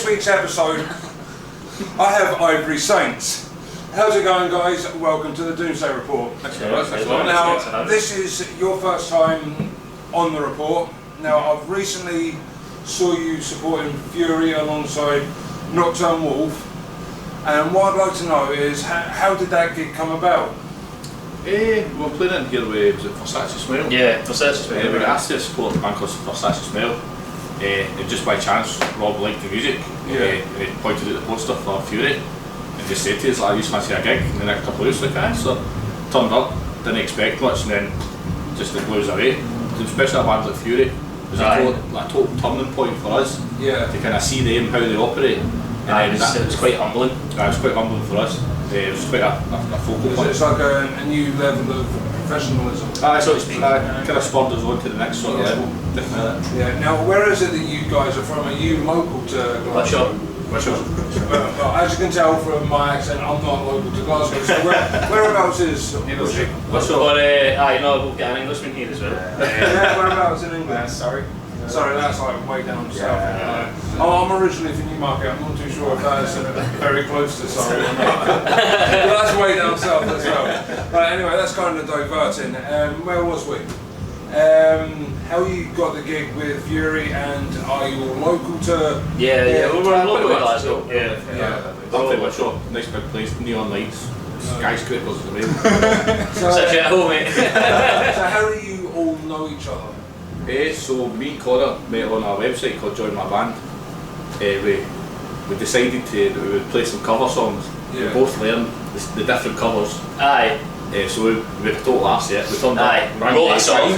this week's episode, I have Ivory Saints. How's it going, guys? Welcome to the Doomsday Report. Now, this is your first time on the report. Now, I've recently saw you supporting Fury alongside Nocturne Wolf, and what I'd like to know is how did that gig come about? We were playing in here with Versace Smile. Yeah, Versace Smile. We got asked to support a band called Versace Smile. And just by chance, Rob liked the music. And he pointed out the poster for Fury and just said to us, I just fancy a gig in the next couple of weeks. Like, so turned up, didn't expect much, and then just it blew us away. Especially a band like Fury. It was a total turning point for us to kind of see them, how they operate. And it was quite humbling. It was quite humbling for us. It was quite a focal point. It's like a new level of professionalism. So it's kind of spurred us on to the next sort of level. Definitely. Yeah. Now, where is it that you guys are from? Are you local to Glasgow? Well, as you can tell from my accent, I'm not local to Glasgow. So whereabouts is Englishman? But I know we've got an Englishman here as well. Yeah, whereabouts in England? Sorry, that's like way down south. I'm originally from Newmarket. I'm not too sure if that's very close to Surrey or not. But that's way down south as well. But anyway, that's kind of diverting. Where was we? How you got the gig with Fury, and are you all local to? Yeah, we're local to Glasgow. I'm pretty much sure. Nice big place, neon lights, skyscrapers in the rain. Such at home, mate. So how do you all know each other? So me and Connor met on a website called Join My Band. We decided that we would play some cover songs. We both learned the different covers. So we were total arse yet. We turned up, wrote a song.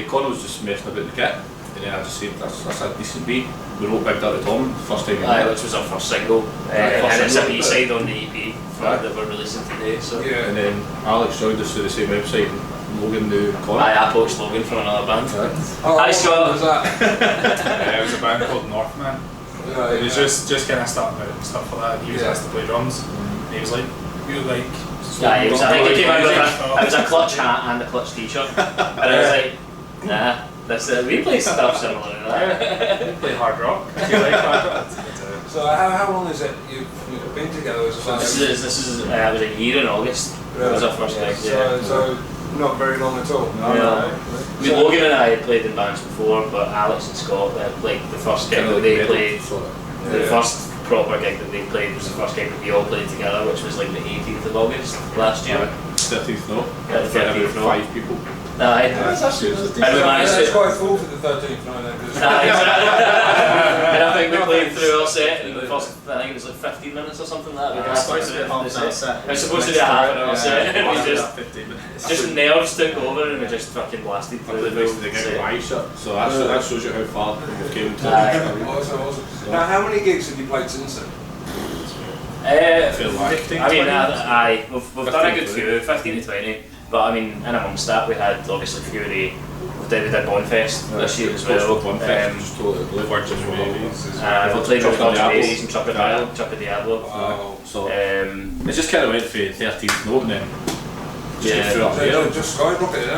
Connor was just messing about the kit, and then I just said that's a decent beat. We wrote Big Dirty Tom first time we met. Which was our first single, and it's a B-side on the EP that we're releasing today. So. And then Alex joined us through the same website, and Logan knew Connor. I poached Logan from another band. Hi Scott. was that? It was a band called Northman. It was just kind of starting out and stuff like that. He was asked to play drums. And he was like, "You like?" I think he came out with it was a clutch hat and a clutch t-shirt, and I was like, nah, we play stuff similar to that. We play hard rock. Do you like hard rock? So how long is it you've been together as a band? This is it was a year in August. It was our first gig. So not very long at all. Logan and I had played in bands before, but Alex and Scott played the first gig that they played. The first proper gig that they played was the first gig that we all played together, which was like the 18th of August last year. 13th, no? Yeah, the 13th, no. 5 people. That's quite full for the 13th night then. And I think we played through our set in the first, I think it was like 15 minutes or something like that. It was supposed to be a half-hour set. It was supposed to be a half-hour set, and we just nerves took over and we just fucking blasted through the gig with my shirt, so that shows you how far we've came to. Awesome. Now, how many gigs have you played since then? We've done a good few, 15 to 20, but I mean, in amongst that we had obviously Fury, we did Bonfest this year as well. We played with Virgin Babies and Chuck a Diablo. So it just kind of went for 13th note and then just skyrocketed,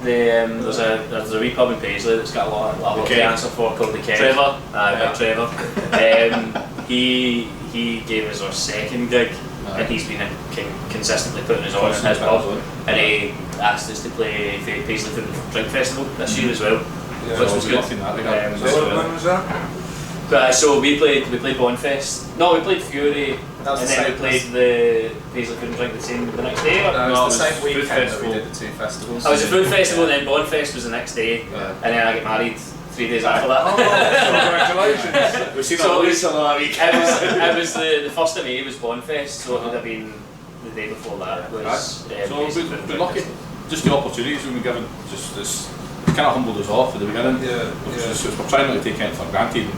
there's a wee pub in Paisley that's got a lot to answer for called the Keg. Trevor. He gave us our second gig, and he's been consistently putting us on in his pub, and he asked us to play the Paisley Food and Drink Festival this year as well, which was good. When was that? So we played Bonfest. No, we played Fury, and then we played the Paisley Food and Drink the next day. No, it was the same weekend that we did the two festivals. It was a food festival, and then Bonfest was the next day, and then I get married 3 days after that. Congratulations! We've seen all these it was the 1st of May was Bonfest, so it would have been the day before that. So we've been lucky, just the opportunities we've been given, just this kind of humbled us off at the beginning. We're trying not to take anything for granted.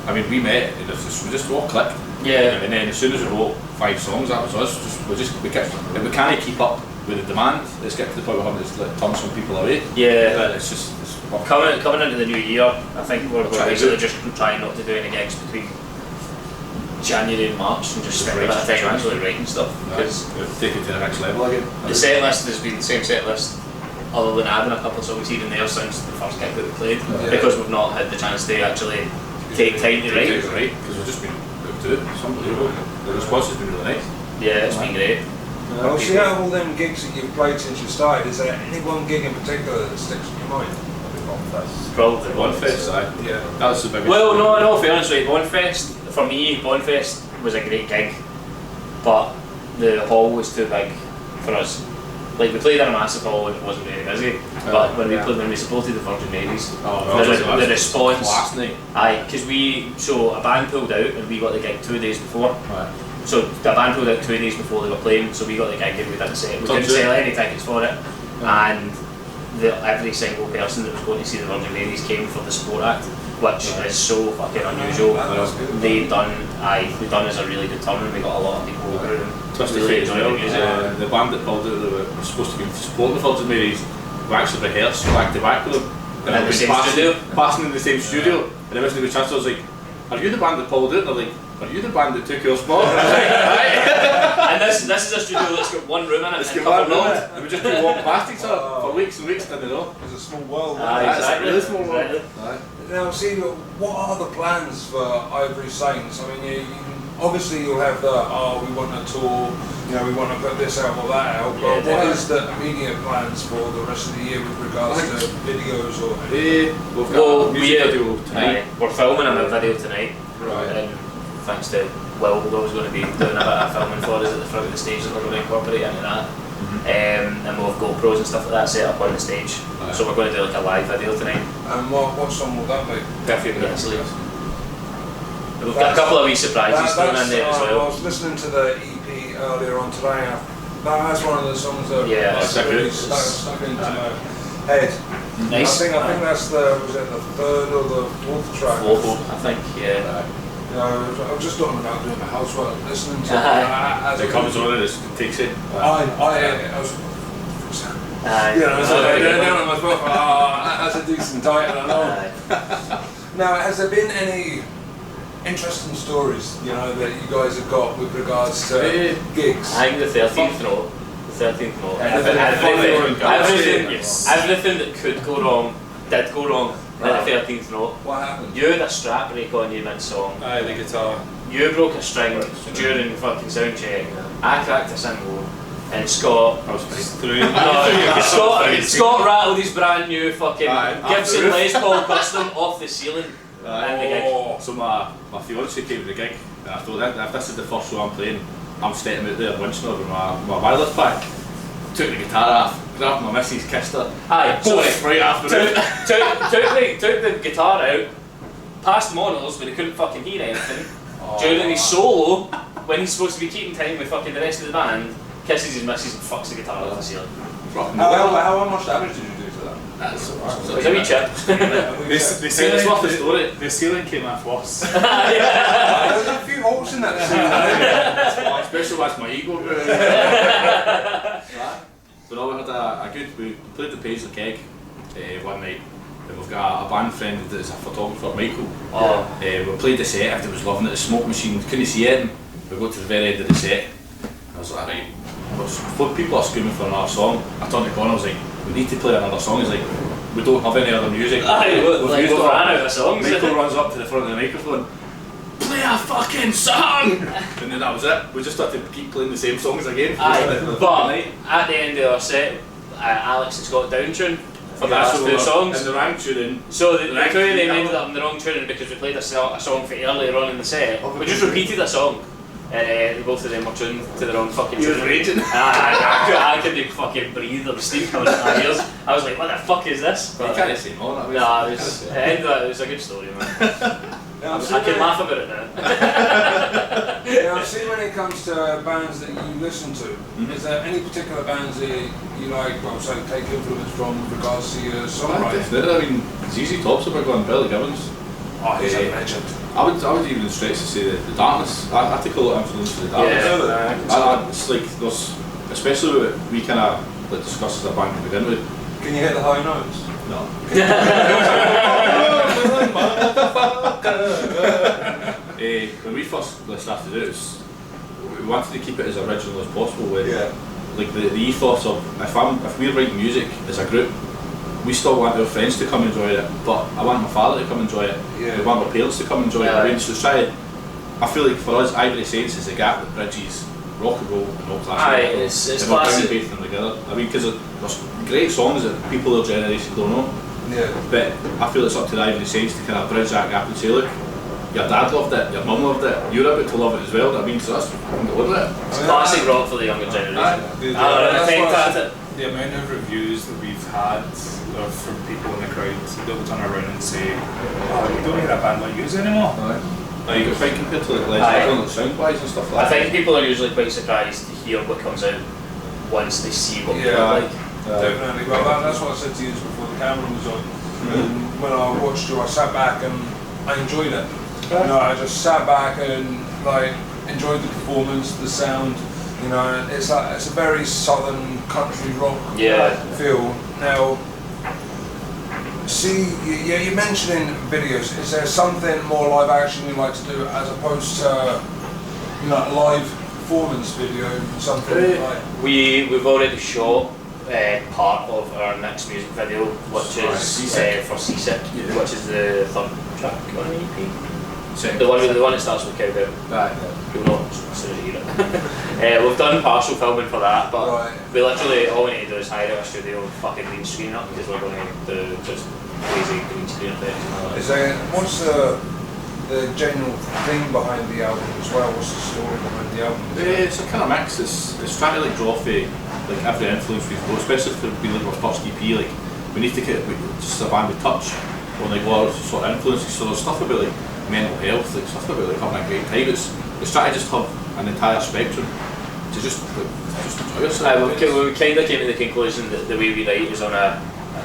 I mean, we met and we just all clicked. And then as soon as we wrote 5 songs, that was us. We can't keep up with the demand. It's getting to the point where we're having to turn some people away. But it's just coming into the new year. I think we're basically just trying not to do any gigs between January and March and just spend a bit of time actually writing stuff. Because take it to the next level again. The set list has been the same set list, other than adding a couple of songs here and there since the first gig that we played, because we've not had the chance to actually take time to write. Because we've just been booked out. It's unbelievable. The response has been really nice. Yeah, it's been great. Well, see, out of all them gigs that you've played since you started, is there any one gig in particular that sticks in your mind? Probably One Fest, yeah. That was the biggest. Well, no, fairness, right. Bonfest, for me, Bonfest was a great gig, but the hall was too big for us. Like, we played in a massive hall and it wasn't very busy, but when we supported the Virgin Mary's, the response last night. Aye, because a band pulled out and we got the gig 2 days before. Right. So the band pulled out 2 days before they were playing, so we got the gig and we didn't sell any tickets for it, and every single person that was going to see the Virgin Mary's came for the support act, which is so fucking unusual. They done as a really good turn, and we got a lot of people who really enjoyed the music. The band that pulled out that were supposed to be supporting the Virgin Mary's, we actually rehearsed back to back with them. In the same studio? Passing in the same studio, and eventually we chanced, I was like, are you the band that pulled out? And they're like, are you the band that took your spot? And I was like, right. And this is a studio that's got one room in it. It's got one room in it, and we just been walking past each other for weeks and weeks, didn't know. It's a small world. Exactly. It's a really small world. Now, see, what are the plans for Ivory Saints? I mean, obviously you'll have we want a tour, we want to put this out or that out, but what is the immediate plans for the rest of the year with regards to videos or anything? We've got a music video tonight. We're filming a video tonight. Right. And thanks to Will, Will's going to be doing a bit of filming for us at the front of the stage, and we're going to incorporate into that. And we'll have GoPros and stuff like that set up on the stage. So we're going to do like a live video tonight. And what song will that be? Perfume Minutes Leave. We've got a couple of wee surprises thrown in there as well. I was listening to the EP earlier on today. That's one of the songs that really stuck into my head. Nice. I think that's was it the third or the fourth track? Fourth, I think, yeah. I was just talking about doing the housework, listening to as it comes on and it takes it. I was down on my spot. That's a decent title, I know. Now, has there been any interesting stories, that you guys have got with regards to gigs? I think the 13th note. Everything that could go wrong did go wrong at the 13th note. What happened? You had a strap break on you mid-song. Aye, the guitar. You broke a string during the fucking sound check. I cracked a cymbal, and Scott. Scott rattled his brand new fucking Gibson Les Paul custom off the ceiling. And the gig. So my fiance came to the gig, and I thought, if this is the first show I'm playing, I'm stepping out there winching over my wireless pack. Took the guitar off, grabbed my missus, kissed her. Aye, so right after took the guitar out, past the monitors where they couldn't fucking hear anything. During his solo, when he's supposed to be keeping time with fucking the rest of the band, kisses his missus and fucks the guitar off the ceiling. How much damage did you do to that? That's a wee chip. The ceiling came off worse. There's a few holes in that ceiling. Especially as my ego grew. But no, we had we played the Paisley Keg one night, and we've got a band friend that's a photographer, Michael. We played the set, everyone was loving it, the smoke machine, couldn't see it. We got to the very end of the set, I was like, right, people are screaming for another song. I turned to Connor, I was like, we need to play another song. He's like, we don't have any other music. We've ran out of songs. Michael runs up to the front of the microphone, play a fucking song! And then that was it. We just had to keep playing the same songs again. But at the end of our set, Alex and Scott down tune for the last two songs. And the wrong tuning. So the two of them ended up in the wrong tuning because we played a song for earlier on in the set. We just repeated a song. And both of them were tuned to their own fucking tune. You were raging. I couldn't fucking breathe, there was steam coming out of my ears. I was like, what the fuck is this? But you can't say more that way. Nah, it was a good story, man. I can laugh about it now. I've seen when it comes to bands that you listen to, is there any particular bands that you like, take influence from with regards to your songwriting? Definitely, I mean, ZZ Top's a big one, Billy Gibbons. Oh, he's a legend. I would even stretch to say the Darkness. I take a lot of influence from the Darkness. It's like there's, especially what we kind of discuss as a band to begin with. Can you hit the high notes? No. When we first started out, we wanted to keep it as original as possible. With like the ethos of if we're writing music as a group, we still want our friends to come enjoy it, but I want my father to come enjoy it. Yeah. We want my parents to come enjoy it. I mean, so try. I feel like for us, Ivory Saints is a gap that bridges rock and roll and all classic. It's and we're classic. bringing both of them together. I mean, because there's great songs that people of our generation don't know. Yeah. But I feel it's up to the Ivory Saints to kind of bridge that gap and say, look, your dad loved it, your mum loved it, you're about to love it as well. I mean, so that's fucking good with it. It's classic rock for the younger generation. I think the amount of reviews that we've had from people in the crowd, they'll turn around and say, "Oh, we don't hear a band like yous anymore." Like, you're quite compared to like Legend, sound-wise and stuff like that. I think people are usually quite surprised to hear what comes out once they see what we look like. Definitely. Well, that's what I said to you before the camera was on. And when I watched you, I sat back and I enjoyed it. You know, I just sat back and like enjoyed the performance, the sound. You know, it's a very southern country rock feel. Now, see, you're mentioning videos. Is there something more live action you like to do as opposed to, you know, live performance video? Something like we've already shot part of our next music video, which is for Seasick, which is the third track on the EP. The one that starts with Cowbell. You'll know as soon as you hear it. We've done partial filming for that, but we literally all we need to do is hire a studio and fucking green screen up because we're going to do just crazy green screen effects and all that. Is there, what's the general theme behind the album as well? What's the story behind the album? It's a kind of mix. It's trying to like draw for like every influence we've got, especially for being like our first EP. Like we need to get just a band with touch on like what sort of influences. So there's stuff about like mental health, like stuff about like having a great time. It's trying to just have an entire spectrum to just enjoy yourself. We kind of came to the conclusion that the way we write is on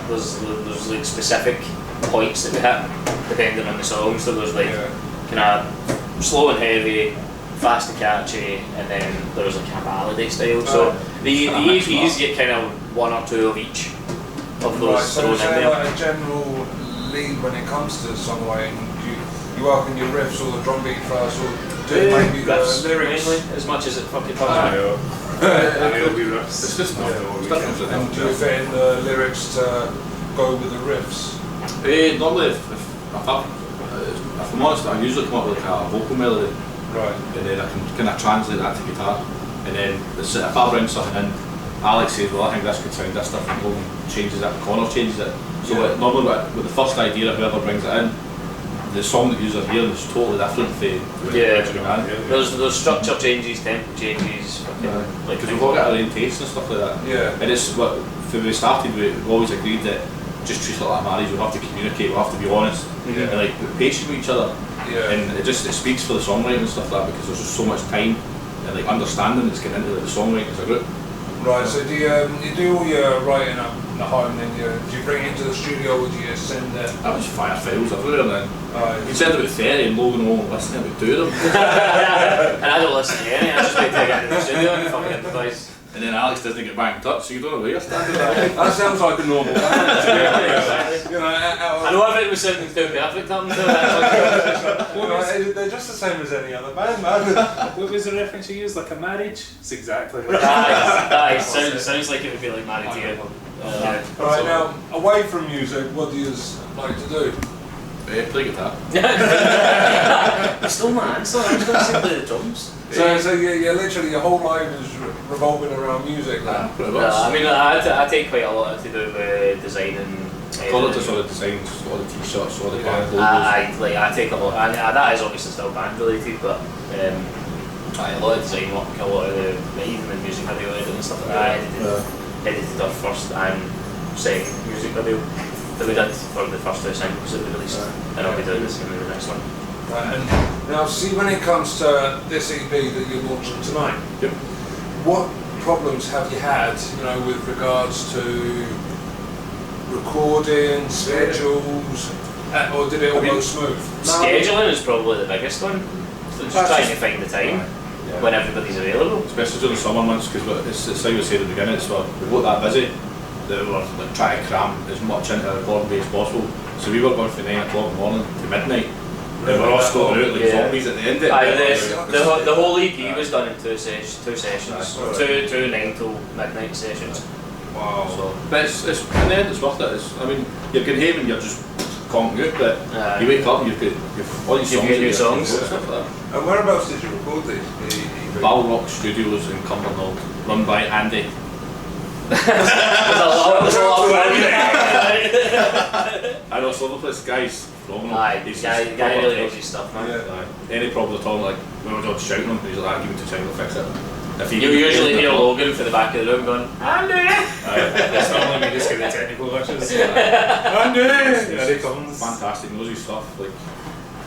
there's like specific points that we hit depending on the song. So there's like kind of slow and heavy, fast and catchy, and then there's like a ballady style. So the EPs get kind of one or two of each of those thrown in there. Like a general lead when it comes to songwriting? You work on your riffs or the drum beat first, or do maybe riffs, the lyrics? mainly, as much as it fucking comes I know. It'll be riffs. It's just And do you fit in the lyrics to go with the riffs? Normally, if I'm honest, I usually come up with like a vocal melody, and then I can kind of translate that to guitar, and then if I bring something in, Alex says, well, I think this could sound this different, Logan changes it, Connor changes it. So normally with the first idea of whoever brings it in, the song that you're hearing is totally different from the original band. There's structure changes, tempo changes, because we've all got our own tastes and stuff like that. And it's what when we started, we've always agreed that just treat it like a marriage. We have to communicate, we have to be honest, and like be patient with each other. And it speaks for the songwriting and stuff like that, because there's just so much time and like understanding that's getting into like, the songwriting as a group. Right, so do you do all your writing up at home, then do you bring it into the studio, or do you send it? I just fire files everywhere, and then you send about 30 and Logan won't listen to about 2 of them. And I don't listen to any, I just wait to get into the studio and fucking improvise. And then Alex doesn't get back in touch, so you don't know where you're standing. That sounds like a normal band. You know, I know everything was sounding too perfect up until they're just the same as any other band, man. What was the reference you used? Like a marriage? It's exactly like that. Sounds like it would be like married to you. Right, now, away from music, what do you like to do? Play guitar. You stole my answer, I was going to say play the drums. So you're literally, your whole life is revolving around music then? I mean, I take quite a lot to do with design and Call it just all the designs, all the t-shirts, all the band logos. I take a lot, and that is obviously still band related, but a lot of design work, a lot of even the music video editing and stuff like that. I edited our first and second music video that we did for the first 2 singles that we released, and I'll be doing the same with the next one. Right, and now see, when it comes to this EP that you're launching tonight, what problems have you had, you know, with regards to recording, schedules, or did it all go smooth? Scheduling is probably the biggest one. So just trying to find the time when everybody's available. Especially during the summer months, because it's like we said at the beginning, we got that busy that we were like, trying to cram as much into the recording day as possible. So we were going from 9 o'clock in the morning to midnight. And we're all scoping out like zombies at the end of it. The whole EP was done in two sessions, two 9 till midnight sessions. Wow. So, but it's in the end it's worth it. I mean, you're going home and you're just conking out, but you wake up and you've all these songs. New songs. Stuff like that. And whereabouts did you record these? Ball Rock Studios in Cumbernauld, run by Andy. There's a lot of I know some of the guys phenomenal. Guy really knows his stuff, man. Yeah. Any problem at all, like when we're just shouting him, he's like, give me 2 seconds, I'll fix it. You usually hear Logan for the back of the room going, Andy! It's normally me just get the technical glitches. Andy! There he comes. Fantastic, knows his stuff. Like,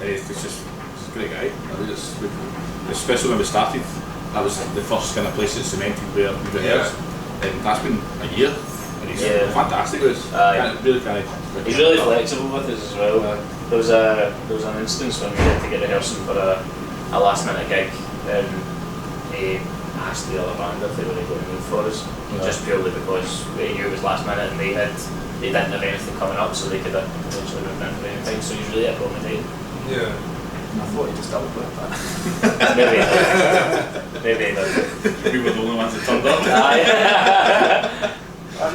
it's a great guy. I mean, especially when we started, that was the first kind of place that cemented where we rehearsed. And that's been a year. And he's fantastic with us. Really kind of. He's really flexible with us as well. There was an instance when we had to get rehearsing for a last minute gig, and he asked the other band if they were going to move for us, just purely because we knew it was last minute and they didn't have anything coming up, so they could potentially move in for any time. So he's really accommodating. Yeah. I thought he just double booked that. Maybe he did. We were the only ones that turned up.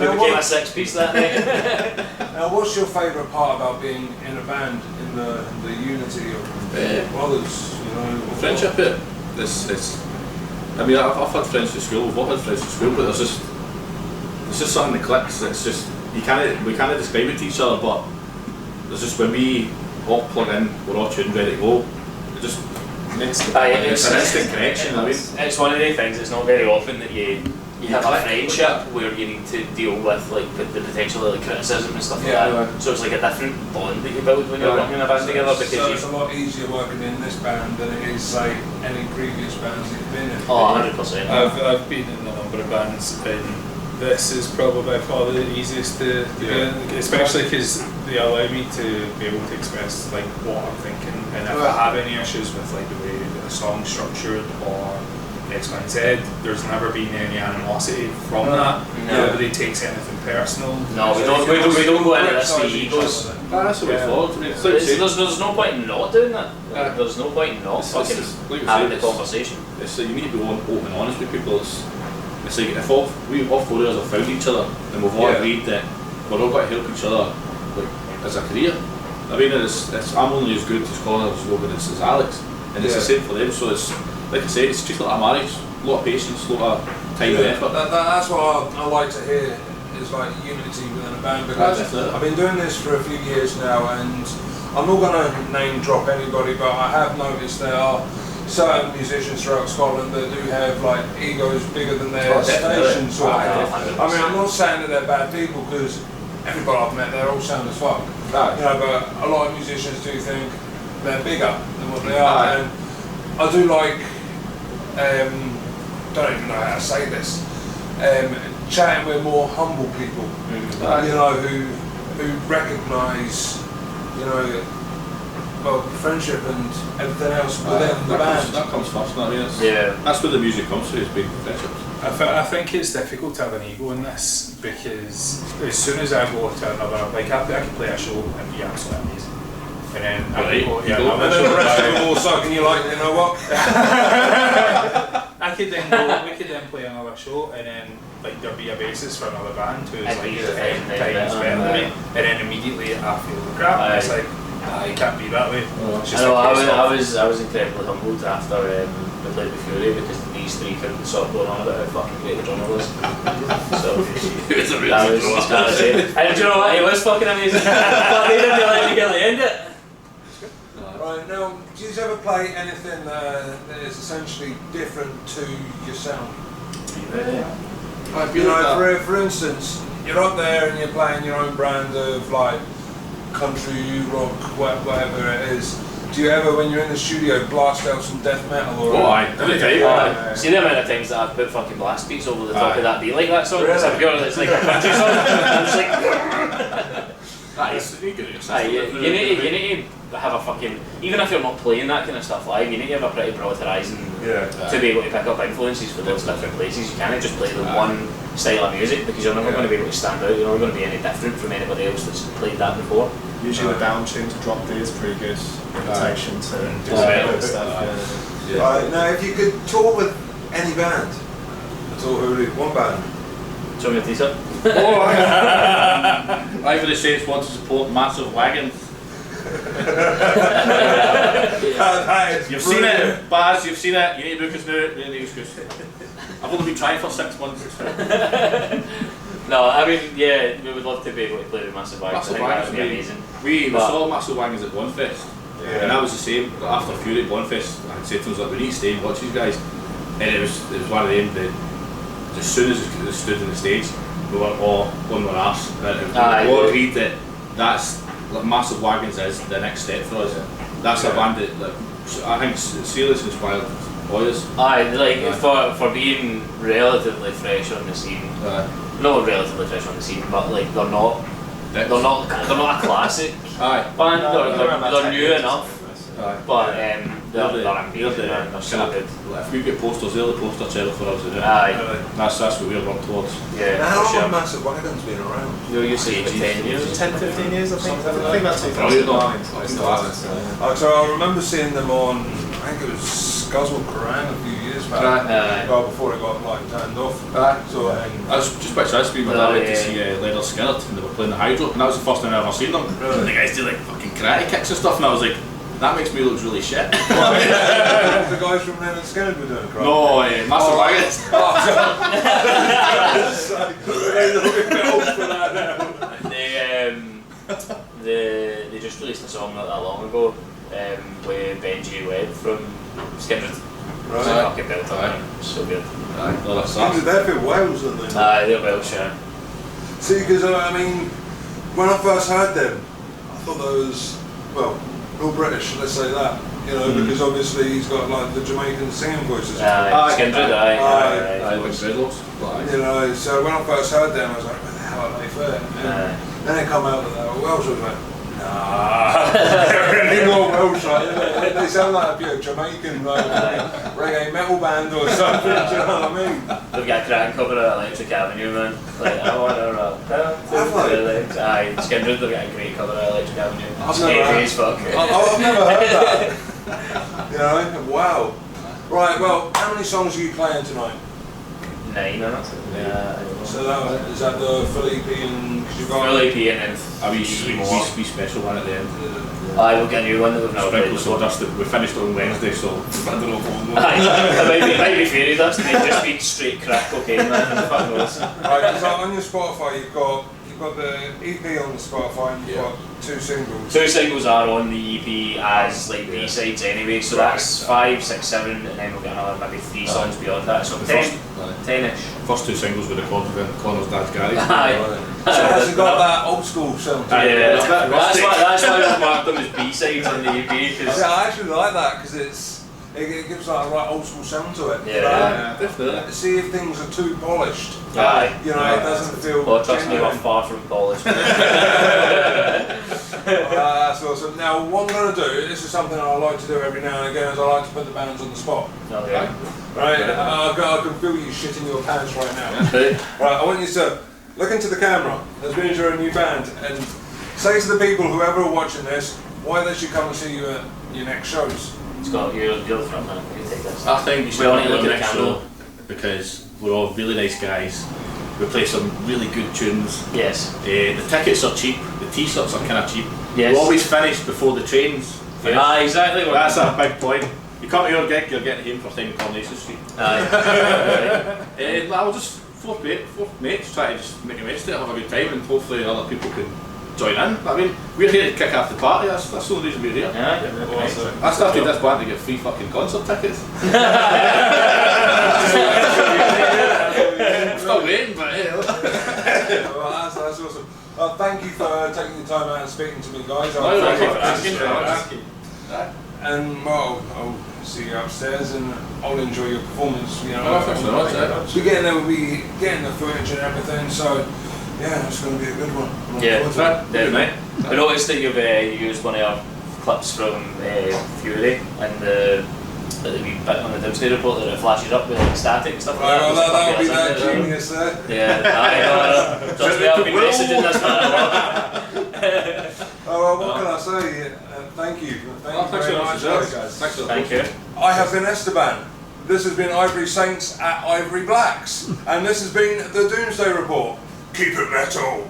We became a 6-piece that night. Now, what's your favourite part about being in a band, in the unity of brothers, you know? Friendship, I mean, I've had friends from school, we've all had friends from school, but there's just something that clicks. It's just, we can't describe it to each other, but there's just, when we all plug in, we're all tuned, ready to go, it just makes it's an instant connection. I mean, it's one of the things, it's not very often that you have a friendship where you need to deal with like the potential like criticism and stuff like that. So it's like a different bond that you build when you're working in a band together, because it's a lot easier working in this band than it is, say, any previous bands you've been in. Oh, 100%. I've been in a number of bands, and this is probably by far the easiest to be in, especially because they allow me to be able to express like what I'm thinking, and if I have any issues with like the way the song's structured or X, Y, and Z, there's never been any animosity from that. Nobody takes anything personal. No, we don't go into this with egos. That's what we thought. I mean, there's no point in not doing that. There's no point in not fucking having the conversation. It's you need to be open and honest with people. It's like if all 4 of us have found each other and we've all agreed that we're all going to help each other like as a career. I mean, I'm only as good as Connor as Logan as Alex, and it's the same for them. So it's like I say, it's just like a marriage. A lot of patience, a lot of time and effort. That's what I like to hear, is like unity within a band, because I've been doing this for a few years now, and I'm not going to name drop anybody, but I have noticed there are certain musicians throughout Scotland that do have like egos bigger than their station sort of thing. I mean, I'm not saying that they're bad people, because everybody I've met, they're all sound as fuck. You know, but a lot of musicians do think they're bigger than what they are, and I do like, don't even know how to say this, chatting with more humble people, you know, who recognise, you know, well, friendship and everything else within the band. That comes first, I mean, that's where the music comes through, it's been friendship. I think it's difficult to have an ego in this, because as soon as I go to another, like I can play a show and be absolutely amazing. And then I go, and then the rest of them all suck, and you're like, you know what? I could then go, we could then play another show, and then like there'd be a basis for another band who's like 10 times better than me, and then immediately I feel crap. It's like, it can't be that way. I was incredibly humbled after we played with Fury, because these three couldn't stop going on about how fucking great the drummer was. So he was a really good drummer. And do you know what? He was fucking amazing. But they didn't let me get the end it. Right, now, do you ever play anything that is essentially different to your sound? You know, for instance, you're up there and you're playing your own brand of like country, rock, whatever it is. Do you ever, when you're in the studio, blast out some death metal or? Every time. See the amount of times that I've put fucking blast beats over the top of that Be Like That song? Really? It's like a country song. I'm just like, you need to have a fucking, even if you're not playing that kind of stuff live, you need to have a pretty broad horizon to be able to pick up influences for those different places. You can't just play the one style of music, because you're never going to be able to stand out. You're never going to be any different from anybody else that's played that before. Usually the down tune to Drop D is pretty good invitation to do good stuff. Right, now if you could tour with any band, one band, Show me your t-shirt. Ivory Saints want to support massive wagons. You've seen it, Baz, you've seen it, you need to book us now, you need to book us. I've only been trying for 6 months. No, I mean, yeah, we would love to be able to play with massive wagons. I think that would be amazing. We saw massive wagons at Bonfest, and that was the same. After Fury at Bonfest, I had said to them, like, we need to stay and watch these guys. And it was one of them that, as soon as they stood on the stage, we were all on our arse. We all agreed that that's, like, massive wagons is the next step for us. That's a band that, like, I think seriously inspired boys. For being relatively fresh on the scene. Not relatively fresh on the scene, but like they're not a classic band. They're new enough. But they're amazing. They're so good. If we get posters, they're the poster child for us. That's what we're working towards. Yeah. Now, how long have Massive Wagons been around? You say 10 years? 10, 15 years, I think. I think that's 2009. So I remember seeing them on, I think it was Guzzle Kerrang a few years back. Well, before it got like turned off. So I was just about to ask me, my dad went to see Leather Skinnerd and they were playing the Hydro, and that was the first time I'd ever seen them. And the guys did like fucking karate kicks and stuff, and I was like, that makes me look really shit. The guys from Leonard Skinner were doing crap. No, Massive Wagons. They just released a song not that long ago with Benji Webb from Skindred. It's a fucking belter, so good. They're from Wales, aren't they? They're Welsh, yeah. See, because I mean, when I first heard them, I thought those, well, all British, let's say that, you know, because obviously he's got like the Jamaican singing voices. Skindred, you know, so when I first heard them, I was like, where the hell are they from? Then they come out with that Welsh, I was like, nah, they're really not Welsh, like, they sound like a Jamaican reggae metal band or something, do you know what I mean? They've got a cracking cover of Electric Avenue, man. Like, I want to rock down to the legs. Skindred, they've got a great cover of Electric Avenue. It's scary as fuck. I've never heard that. You know, wow. Right, well, how many songs are you playing tonight? 9, or something. So is that the Philippian? Philippian and we special one at the end. We'll get a new one that we've never played before. Dust that we finished on Wednesday, so I don't know. It might be fairy dust, it might just be straight crack cocaine, man. Fuck knows. Right, so on your Spotify you've got the EP on the Spotify and you've got 2 singles. 2 singles are on the EP as like B-sides anyway, so that's 5, 6, 7, and then we'll get another maybe 3 songs beyond that, so 10-ish. First 2 singles were recorded in Connor's dad's garage. So has it got that old school sound to it? That's why we've marked them as B-sides on the EP. I actually like that because it gives like a right old school sound to it. Definitely. See if things are too polished. You know, it doesn't feel. Well, trust me, we're far from polished. That's awesome. Now, what I'm going to do, this is something I like to do every now and again, is I like to put the bands on the spot. Okay. Right? I can feel you shitting your pants right now. Right, I want you to look into the camera as soon as you're a new band and say to the people, whoever are watching this, why they should come and see you at your next shows. Scott, you're the front man. You take this. I think you should only look at the camera because we're all really nice guys. We play some really good tunes. Yes. The tickets are cheap. The t-shirts are kind of cheap. Yes. We always finish before the trains. Exactly. That's a big point. You come to your gig, you're getting home for time in Coronation Street. I'll just four mates try to just make a mess of it, have a good time, and hopefully other people can join in. I mean, we're here to kick off the party. That's the only reason we're here. I started this band to get free fucking concert tickets. I'm still waiting, but hey. Well, that's awesome. Thank you for taking the time out and speaking to me, guys. Thank you for asking. And well, I'll see you upstairs and I'll enjoy your performance. You know, we're getting the footage and everything, so yeah, it's going to be a good one. Definitely. I noticed that you've used one of your clips from Fury and the wee bit on the Doomsday report that it flashes up with like static and stuff like that. Well, that'll be that genius there. Yeah, I know. Trust me, I've been messaging this man a lot. Oh, well, what can I say? Thank you. Thank you very much, guys. Thanks. Thank you. I have been Esteban. This has been Ivory Saints at Ivory Blacks, and this has been the Doomsday Report. Keep it metal.